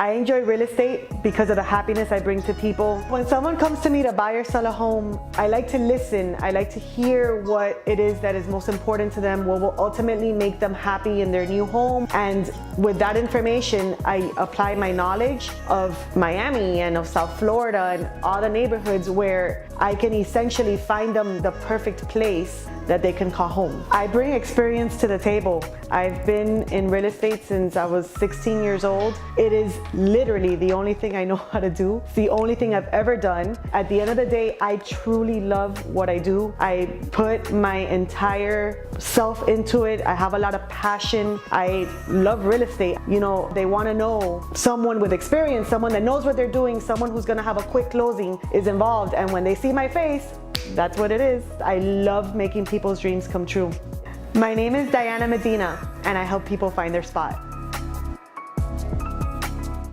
I enjoy real estate because of the happiness I bring to people. When someone comes to me to buy or sell a home, I like to listen. I like to hear what it is that is most important to them, what will ultimately make them happy in their new home. And with that information, I apply my knowledge of Miami and of South Florida and all the neighborhoods where I can essentially find them the perfect place that they can call home. I bring experience to the table. I've been in real estate since I was 16 years old. It is literally the only thing I know how to do. It's the only thing I've ever done. At the end of the day, I truly love what I do. I put my entire self into it. I have a lot of passion. I love real estate. You know, they want to know someone with experience, someone that knows what they're doing, someone who's going to have a quick closing is involved. And when they see my face, that's what it is. I love making people's dreams come true. My name is Medina, and I help people find their spot.